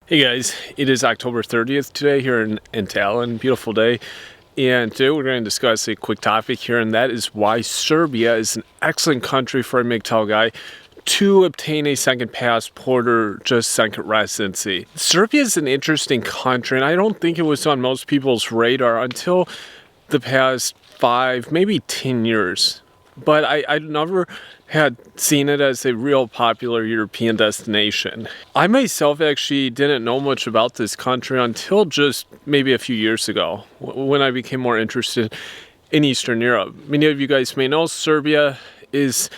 Hey guys, it is October 30th today here in Tallinn, beautiful day. And today we're going to discuss a quick topic here, and that is why Serbia is an excellent country for a MGTOW guy to obtain a second passport or just second residency. Serbia is an interesting country, and I don't think it was on most people's radar until the past 5, maybe 10 years. But I never had seen it as a real popular European destination. I myself actually didn't know much about this country until just maybe a few years ago, when I became more interested in Eastern Europe. Many of you guys may know Serbia is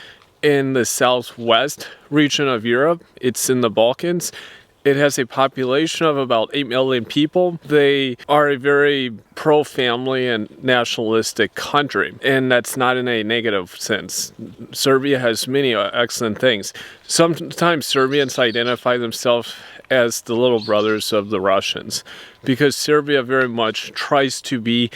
in the southwest region of Europe. It's in the Balkans. It has a population of about 8 million people. They are a very pro-family and nationalistic country, and that's not in a negative sense. Serbia has many excellent things. Sometimes Serbians identify themselves as the little brothers of the Russians, because Serbia very much tries to be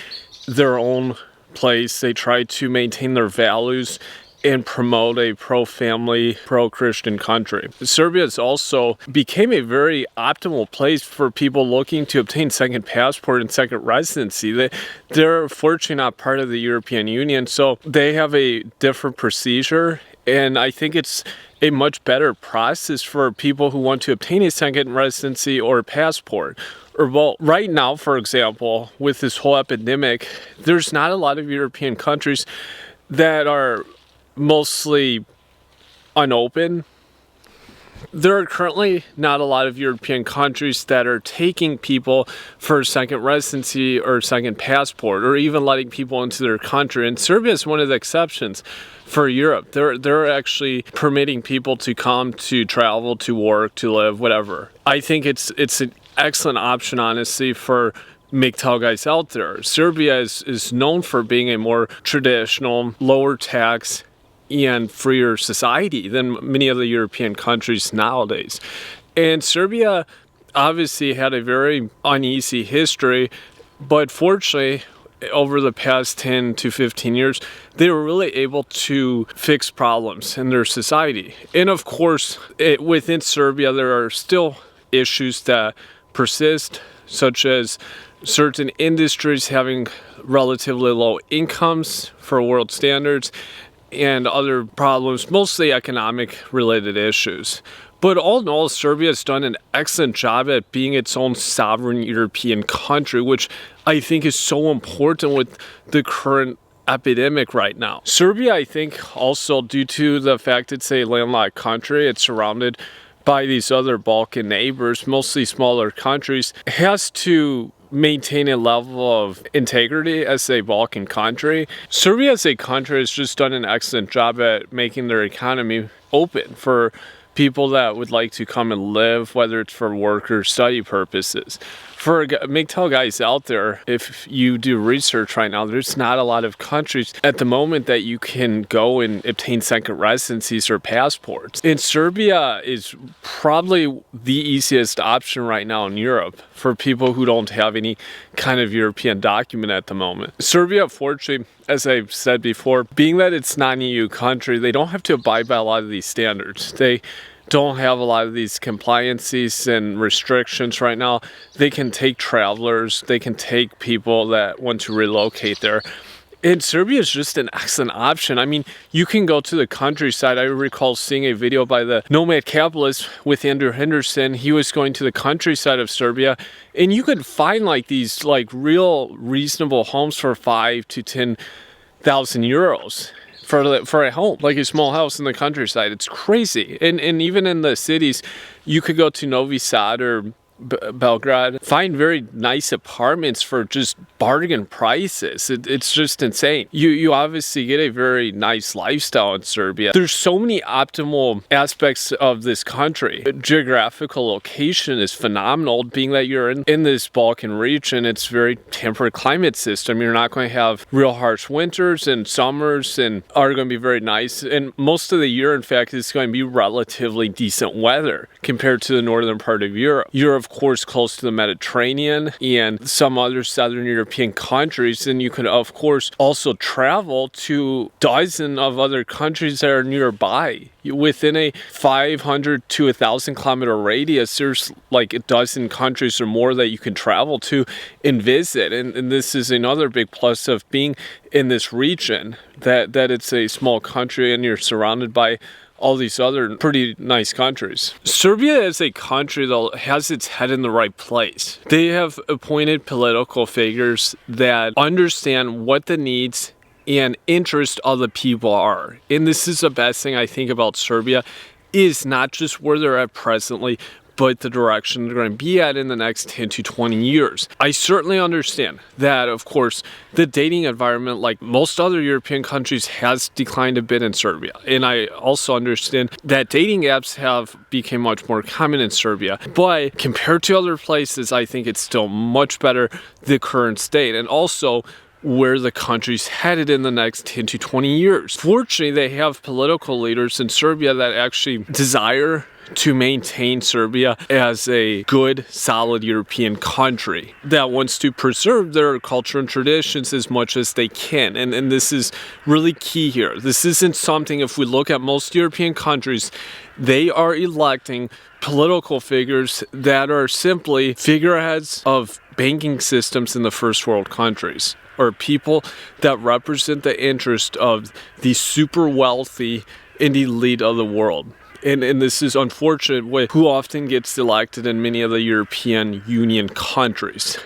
their own place. They try to maintain their values and promote a pro-family, pro-Christian country. Serbia has also became a very optimal place for people looking to obtain second passport and second residency. They're fortunately not part of the European Union, so they have a different procedure, and I think it's a much better process for people who want to obtain a second residency or passport. Well, right now, for example, with this whole epidemic, there's not a lot of European countries that are mostly unopen. There are currently not a lot of European countries that are taking people for a second residency or second passport, or even letting people into their country. And Serbia is one of the exceptions for Europe. They're actually permitting people to come, to travel, to work, to live, whatever. I think it's an excellent option, honestly, for MGTOW guys out there. Serbia is known for being a more traditional, lower tax and freer society than many of the European countries nowadays. And Serbia obviously had a very uneasy history, but fortunately, over the past 10 to 15 years, they were really able to fix problems in their society. And of course, within Serbia, there are still issues that persist, such as certain industries having relatively low incomes for world standards, and other problems, mostly economic related issues. But all in all, Serbia has done an excellent job at being its own sovereign European country, which I think is so important with the current epidemic right now. Serbia, I think, also due to the fact it's a landlocked country, it's surrounded by these other Balkan neighbors, mostly smaller countries, has to maintain a level of integrity as a Balkan country. Serbia as a country has just done an excellent job at making their economy open for people that would like to come and live, whether it's for work or study purposes. For MGTOW guys out there, if you do research right now, there's not a lot of countries at the moment that you can go and obtain second residencies or passports. And Serbia is probably the easiest option right now in Europe for people who don't have any kind of European document at the moment. Serbia, fortunately, as I've said before, being that it's not an EU country, they don't have to abide by a lot of these standards. They don't have a lot of these compliances and restrictions right now. They can take travelers, they can take people that want to relocate there. And Serbia is just an excellent option. I mean, you can go to the countryside. I recall seeing a video by the Nomad Capitalist with Andrew Henderson. He was going to the countryside of Serbia, and you could find like these real reasonable homes for 5,000 to 10,000 euros. For a home, like a small house in the countryside. It's crazy. And even in the cities, you could go to Novi Sad or Belgrade, find very nice apartments for just bargain prices. It's just insane. You obviously get a very nice lifestyle in Serbia. There's so many optimal aspects of this country. Geographical location is phenomenal, being that you're in this Balkan region. It's very temperate climate system. You're not going to have real harsh winters, and summers and are going to be very nice. And most of the year, in fact, it's going to be relatively decent weather compared to the northern part of Europe. You're of course, close to the Mediterranean and some other Southern European countries. And you could, of course, also travel to dozens of other countries that are nearby. Within a 500 to 1,000 kilometer radius, there's like a dozen countries or more that you can travel to and visit. And this is another big plus of being in this region, that it's a small country and you're surrounded by all these other pretty nice countries. Serbia is a country that has its head in the right place. They have appointed political figures that understand what the needs and interest of the people are. And this is the best thing I think about Serbia, is not just where they're at presently, but the direction they're going to be at in the next 10 to 20 years. I certainly understand that, of course, the dating environment, like most other European countries, has declined a bit in Serbia. And I also understand that dating apps have become much more common in Serbia. But compared to other places, I think it's still much better, the current state. And also, where the country's headed in the next 10 to 20 years. Fortunately, they have political leaders in Serbia that actually desire to maintain Serbia as a good, solid European country that wants to preserve their culture and traditions as much as they can. And this is really key here. This isn't something, if we look at most European countries, they are electing political figures that are simply figureheads of banking systems in the first world countries, or people that represent the interest of the super wealthy and elite of the world. And this is unfortunate with who often gets elected in many of the European Union countries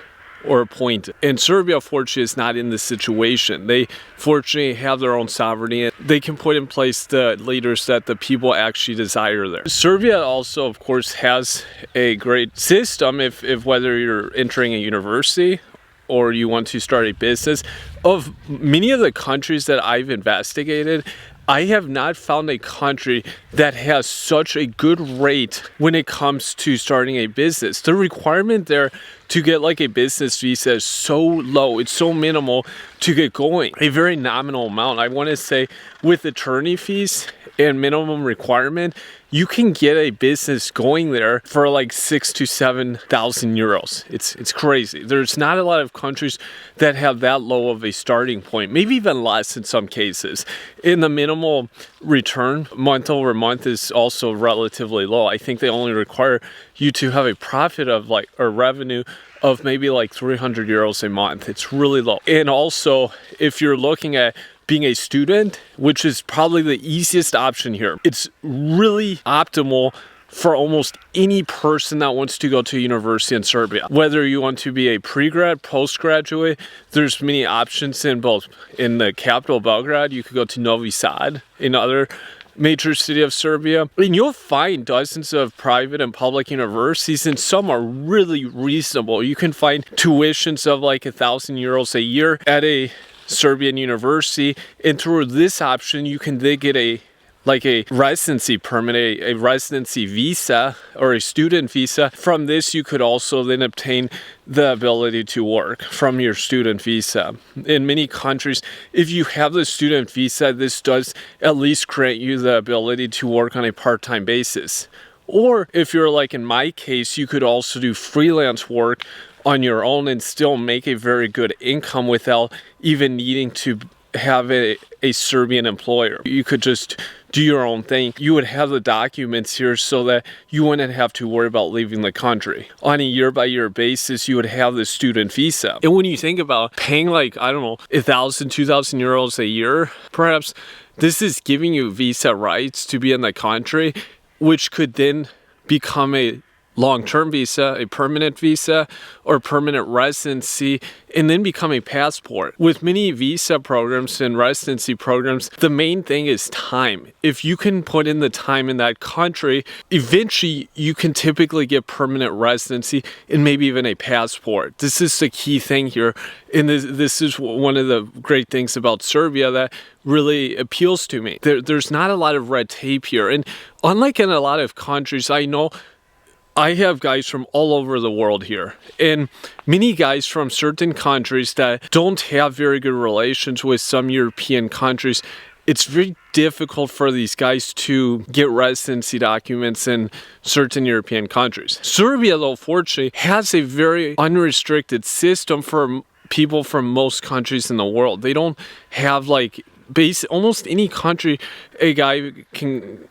or appointed. And Serbia, fortunately, is not in this situation. They fortunately have their own sovereignty, and they can put in place the leaders that the people actually desire there. Serbia also, of course, has a great system if whether you're entering a university or you want to start a business. Of many of the countries that I've investigated, I have not found a country that has such a good rate when it comes to starting a business. The requirement there to get like a business visa is so low, it's so minimal to get going. A very nominal amount. I want to say with attorney fees and minimum requirement, you can get a business going there for like 6,000 to 7,000 euros. It's crazy. There's not a lot of countries that have that low of a starting point, maybe even less in some cases. In the minimal return, month over month, is also relatively low. I think they only require you to have a profit of like, or revenue of maybe like 300 euros a month. It's really low. And also, if you're looking at being a student, which is probably the easiest option here, it's really optimal for almost any person that wants to go to university in Serbia. Whether you want to be a pre-grad, postgraduate, there's many options in both. In the capital, Belgrade, you could go to Novi Sad, another major city of Serbia, and you'll find dozens of private and public universities, and some are really reasonable. You can find tuitions of like 1,000 euros a year at a Serbian university, and through this option you can then get a residency permit, a residency visa or a student visa. From this you could also then obtain the ability to work from your student visa. In many countries, if you have the student visa, this does at least grant you the ability to work on a part-time basis. Or if you're like in my case, you could also do freelance work on your own and still make a very good income without even needing to have a Serbian employer. You could just do your own thing. You would have the documents here so that you wouldn't have to worry about leaving the country. On a year-by-year basis, you would have the student visa. And when you think about paying like, I don't know, 1,000, 2,000 euros a year, perhaps, this is giving you visa rights to be in the country, which could then become a long-term visa, a permanent visa, or permanent residency, and then become a passport. With many visa programs and residency programs, the main thing is time. If you can put in the time in that country, eventually you can typically get permanent residency and maybe even a passport. This is the key thing here, and this is one of the great things about Serbia that really appeals to me. There's not a lot of red tape here, and unlike in a lot of countries, I know I have guys from all over the world here, and many guys from certain countries that don't have very good relations with some European countries. it's very difficult for these guys to get residency documents in certain European countries. Serbia, though, fortunately, has a very unrestricted system for people from most countries in the world. They don't have like almost any country a guy can.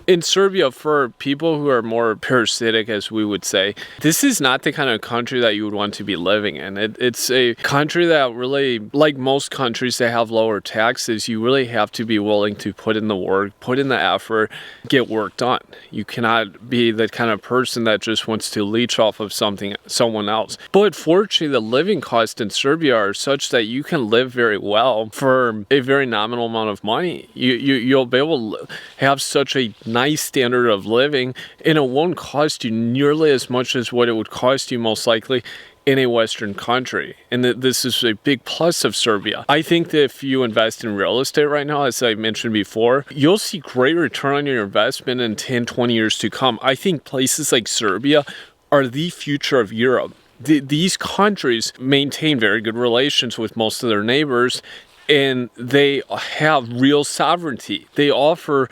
In Serbia, for people who are more parasitic, as we would say, this is not the kind of country that you would want to be living in. It's a country that really, like most countries that have lower taxes, you really have to be willing to put in the work, put in the effort, get work done. You cannot be the kind of person that just wants to leech off of someone else. But fortunately, the living costs in Serbia are such that you can live very well for a very nominal amount of money. You'll be able to have such a nice standard of living, and it won't cost you nearly as much as what it would cost you most likely in a Western country. And this is a big plus of Serbia. I think that if you invest in real estate right now, as I mentioned before, you'll see great return on your investment in 10, 20 years to come. I think places like Serbia are the future of Europe. These countries maintain very good relations with most of their neighbors, and they have real sovereignty. They offer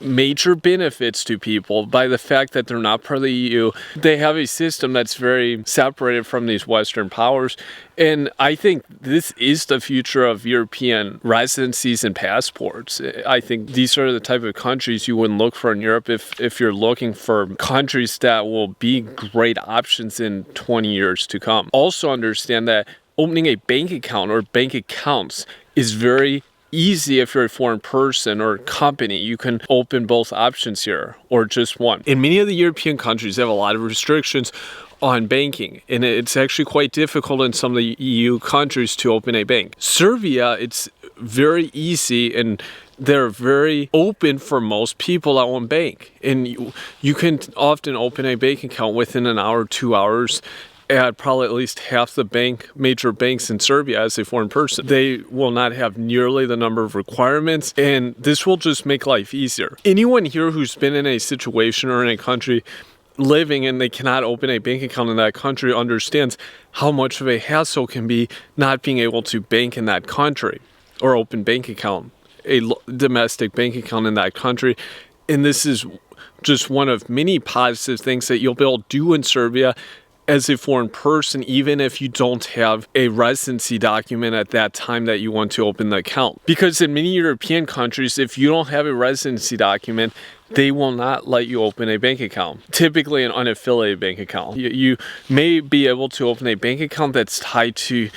major benefits to people by the fact that they're not part of the EU. They have a system that's very separated from these Western powers. And I think this is the future of European residencies and passports. I think these are the type of countries you wouldn't look for in Europe if you're looking for countries that will be great options in 20 years to come. Also understand that opening a bank account or bank accounts is very easy if you're a foreign person or company. You can open both options here or just one. In many of the European countries, they have a lot of restrictions on banking, and it's actually quite difficult in some of the EU countries to open a bank. Serbia, it's very easy, and they're very open for most people that want bank. And you can often open a bank account within an hour, 2 hours, at probably at least half the major banks in Serbia as a foreign person. They will not have nearly the number of requirements, and this will just make life easier. Anyone here who's been in a situation or in a country living and they cannot open a bank account in that country understands how much of a hassle can be not being able to bank in that country or open bank account, a domestic bank account in that country. And this is just one of many positive things that you'll be able to do in Serbia as a foreign person, even if you don't have a residency document at that time that you want to open the account. Because in many European countries, if you don't have a residency document, they will not let you open a bank account. Typically an unaffiliated bank account. You may be able to open a bank account that's tied to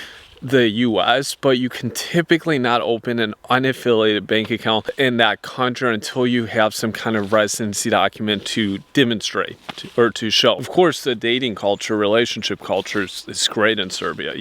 the US, but you can typically not open an unaffiliated bank account in that country until you have some kind of residency document to demonstrate or to show. Of course, the dating culture, relationship culture is great in Serbia.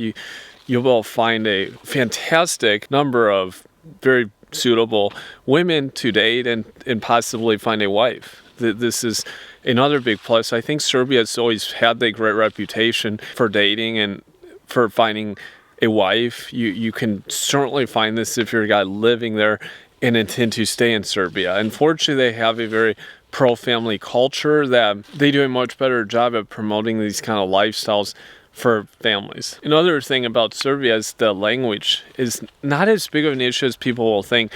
You will find a fantastic number of very suitable women to date and possibly find a wife. This is another big plus. I think Serbia has always had a great reputation for dating and for finding a wife. You can certainly find this if you're a guy living there and intend to stay in Serbia. Unfortunately, they have a very pro-family culture that they do a much better job at promoting these kind of lifestyles for families. Another thing about Serbia is the language is not as big of an issue as people will think.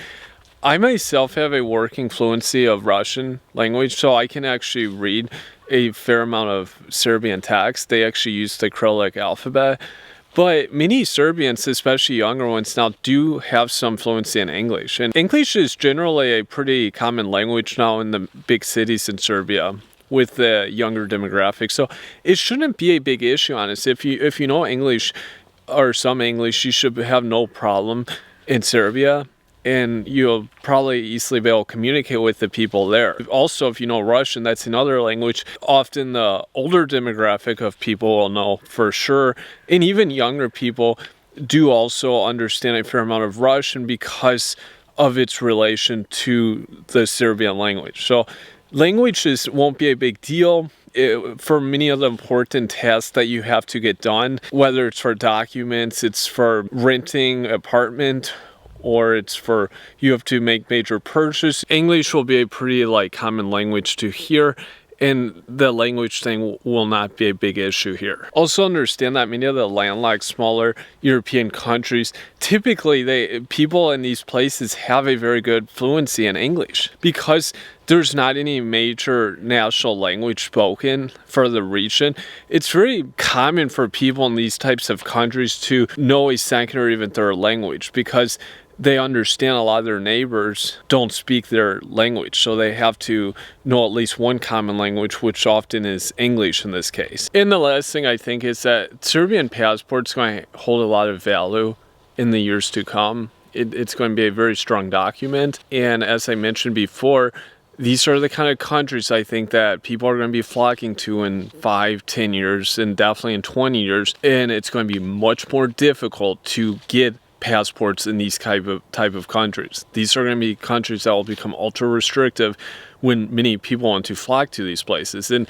I myself have a working fluency of Russian language, so I can actually read a fair amount of Serbian text. They actually use the Cyrillic alphabet. But many Serbians, especially younger ones now, do have some fluency in English. And English is generally a pretty common language now in the big cities in Serbia with the younger demographic. So it shouldn't be a big issue, honestly. If you know English or some English, you should have no problem in Serbia. And you'll probably easily be able to communicate with the people there. Also, if you know Russian, that's another language. Often the older demographic of people will know for sure. And even younger people do also understand a fair amount of Russian because of its relation to the Serbian language. So languages won't be a big deal. For many of the important tasks that you have to get done, whether it's for documents, it's for renting an apartment, or it's for you have to make major purchase. English will be a pretty common language to hear, and the language thing will not be a big issue here. Also understand that many of the landlocked smaller European countries, typically people in these places have a very good fluency in English because there's not any major national language spoken for the region. It's very common for people in these types of countries to know a second or even third language because they understand a lot of their neighbors don't speak their language, so they have to know at least one common language, which often is English in this case. And the last thing I think is that Serbian passport's going to hold a lot of value in the years to come. It's going to be a very strong document, and as I mentioned before, these are the kind of countries I think that people are going to be flocking to in 5, 10 years, and definitely in 20 years, and it's going to be much more difficult to get passports in these type of countries. These are going to be countries that will become ultra restrictive when many people want to flock to these places. And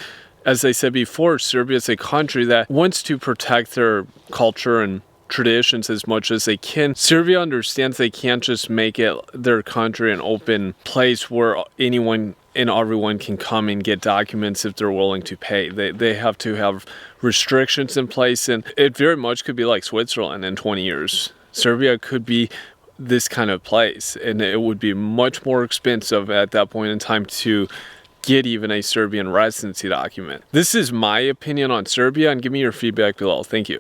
as I said before, Serbia is a country that wants to protect their culture and traditions as much as they can. Serbia understands they can't just make it their country an open place where anyone and everyone can come and get documents if they're willing to pay. They have to have restrictions in place, and it very much could be like Switzerland in 20 years. Serbia could be this kind of place, and it would be much more expensive at that point in time to get even a Serbian residency document. This is my opinion on Serbia, and give me your feedback below. Thank you.